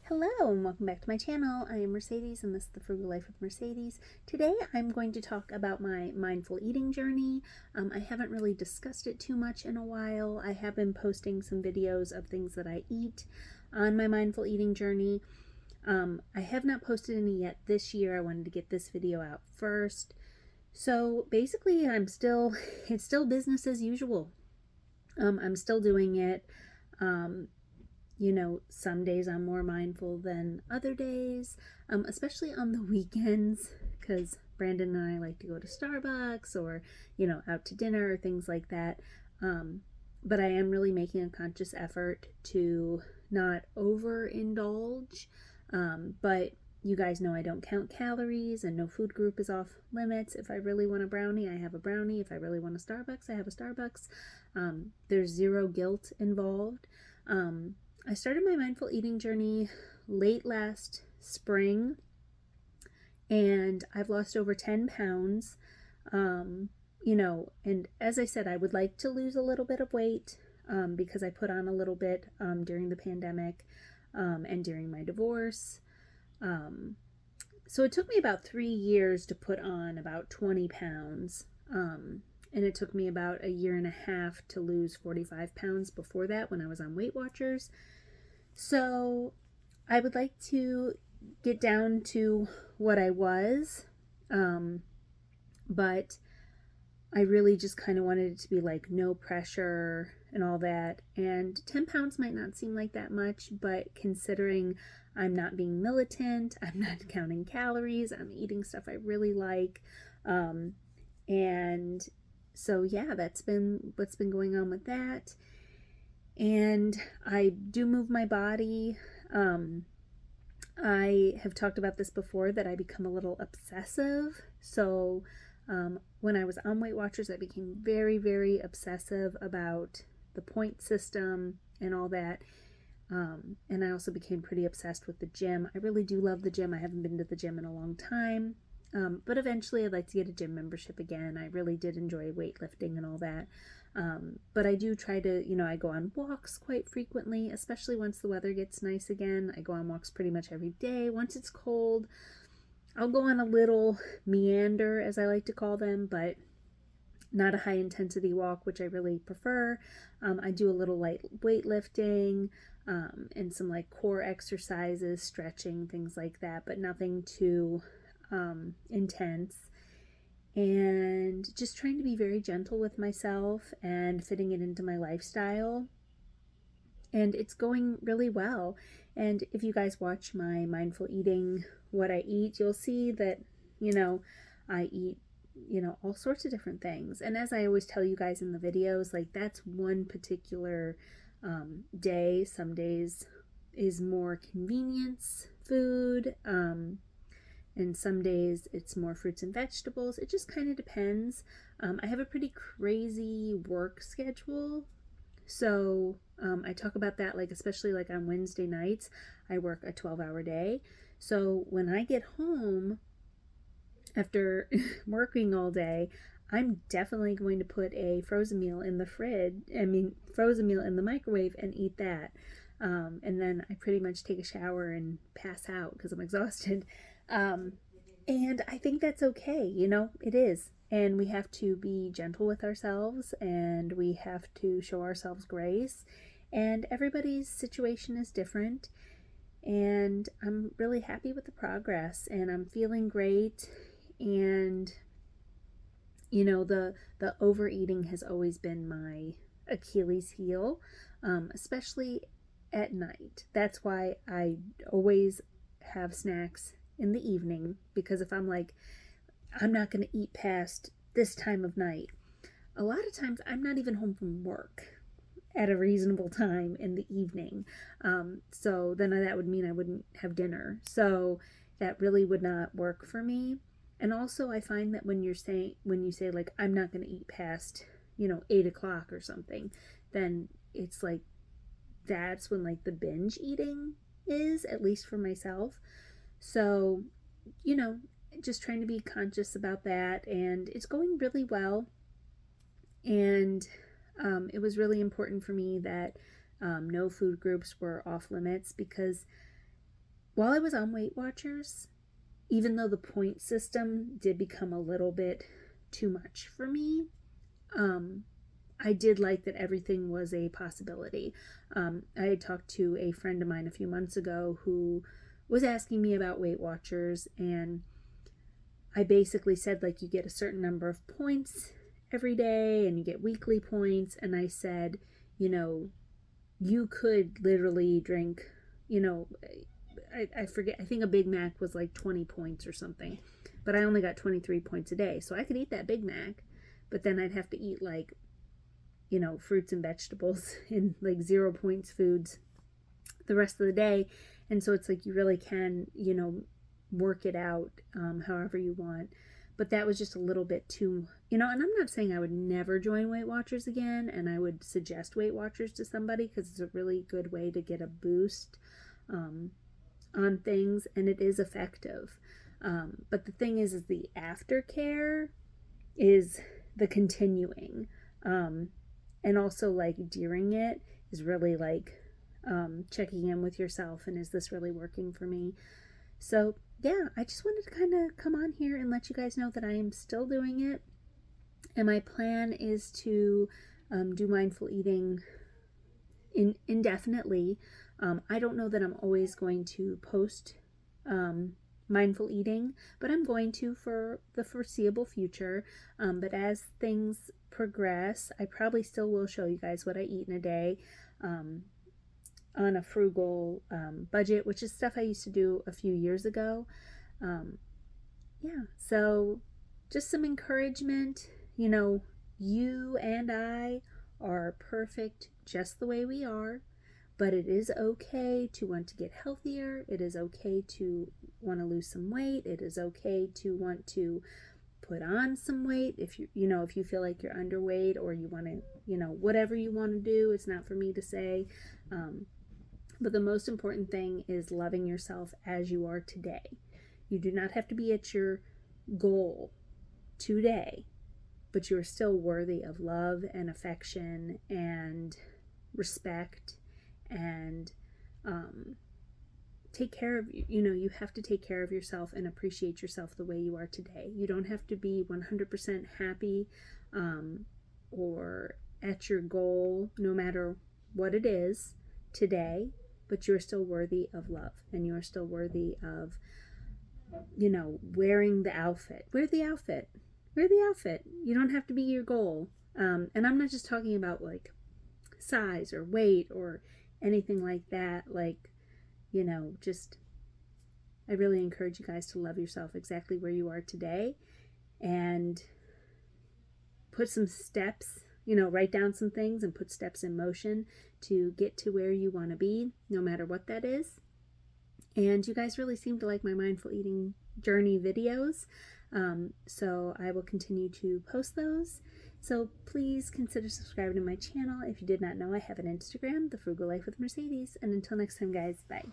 Hello and welcome back to my channel. I am Mercedes and this is The Frugal Life with Mercedes. Today I'm going to talk about my mindful eating journey. I haven't really discussed it too much in a while. I have been posting some videos of things that I eat on my mindful eating journey. I have not posted any yet this year. I wanted to get this video out first. So basically it's still business as usual. I'm still doing it. Some days I'm more mindful than other days, especially on the weekends, because Brandon and I like to go to Starbucks or, out to dinner or things like that. But I am really making a conscious effort to not overindulge. But you guys know I don't count calories and no food group is off limits. If I really want a brownie, I have a brownie. If I really want a Starbucks, I have a Starbucks. There's zero guilt involved. I started my mindful eating journey late last spring and I've lost over 10 pounds. And as I said, I would like to lose a little bit of weight because I put on a little bit during the pandemic and during my divorce. So it took me about 3 years to put on about 20 pounds. And it took me about a year and a half to lose 45 pounds before that when I was on Weight Watchers. So I would like to get down to what I was, but I really just kind of wanted it to be like no pressure and all that. And 10 pounds might not seem like that much, but considering I'm not being militant, I'm not counting calories, I'm eating stuff I really like. And so yeah, that's been what's been going on with that. And I do move my body. I have talked about this before that I become a little obsessive. So when I was on Weight Watchers, I became very, very obsessive about the point system and all that. And I also became pretty obsessed with the gym. I really do love the gym. I haven't been to the gym in a long time. But eventually I'd like to get a gym membership again. I really did enjoy weightlifting and all that. But I do try to, I go on walks quite frequently, especially once the weather gets nice again. I go on walks pretty much every day. Once it's cold, I'll go on a little meander, as I like to call them, but not a high intensity walk, which I really prefer. I do a little light weightlifting and some like core exercises, stretching, things like that, but nothing too intense. And just trying to be very gentle with myself and fitting it into my lifestyle. And it's going really well. And if you guys watch my mindful eating, what I eat, you'll see that, I eat, all sorts of different things. And as I always tell you guys in the videos, like that's one particular day. Some days is more convenience food. And some days it's more fruits and vegetables. It just kind of depends. I have a pretty crazy work schedule. So I talk about that, like especially like on Wednesday nights, I work a 12-hour day. So when I get home after working all day, I'm definitely going to put a frozen meal in the frozen meal in the microwave and eat that. And then I pretty much take a shower and pass out because I'm exhausted. And I think that's okay, it is. And we have to be gentle with ourselves and we have to show ourselves grace. And everybody's situation is different. And I'm really happy with the progress and I'm feeling great. And, the overeating has always been my Achilles heel, especially at night. That's why I always have snacks in the evening, because if I'm like, I'm not going to eat past this time of night, a lot of times I'm not even home from work at a reasonable time in the evening. So then that would mean I wouldn't have dinner. So that really would not work for me. And also I find that when you say like, I'm not going to eat past, 8 o'clock or something, then it's like, that's when like the binge eating is, at least for myself. So, just trying to be conscious about that, and it's going really well. And it was really important for me that no food groups were off limits, because while I was on Weight Watchers, even though the point system did become a little bit too much for me, I did like that everything was a possibility. I had talked to a friend of mine a few months ago who was asking me about Weight Watchers, and I basically said, like, you get a certain number of points every day and you get weekly points. And I said, you could literally drink, I forget, I think a Big Mac was like 20 points or something, but I only got 23 points a day. So I could eat that Big Mac, but then I'd have to eat like, fruits and vegetables and like 0 points foods the rest of the day. And so it's like you really can, work it out however you want. But that was just a little bit too, and I'm not saying I would never join Weight Watchers again, and I would suggest Weight Watchers to somebody because it's a really good way to get a boost on things, and it is effective. But the thing is the aftercare is the continuing. And also, like, during it is really like checking in with yourself and is this really working for me? So yeah, I just wanted to kind of come on here and let you guys know that I am still doing it, and my plan is to do mindful eating indefinitely. I don't know that I'm always going to post mindful eating, but I'm going to for the foreseeable future. But as things progress, I probably still will show you guys what I eat in a day on a frugal budget, which is stuff I used to do a few years ago. Yeah, so just some encouragement. You and I are perfect just the way we are, but it is okay to want to get healthier. It is okay to want to lose some weight. It is okay to want to put on some weight if if you feel like you're underweight, or you want to, whatever you want to do. It's not for me to say. But the most important thing is loving yourself as you are today. You do not have to be at your goal today, but you are still worthy of love and affection and respect, and take care of you. You have to take care of yourself and appreciate yourself the way you are today. You don't have to be 100% happy or at your goal, no matter what it is today, but you're still worthy of love, and you're still worthy of wearing the outfit. Wear the outfit. You don't have to be your goal. And I'm not just talking about like size or weight or anything like that. Like, just I really encourage you guys to love yourself exactly where you are today, and put some steps, write down some things and put steps in motion to get to where you want to be, no matter what that is. And you guys really seem to like my mindful eating journey videos. So I will continue to post those. So please consider subscribing to my channel. If you did not know, I have an Instagram, The Frugal Life with Mercedes. And until next time, guys, bye.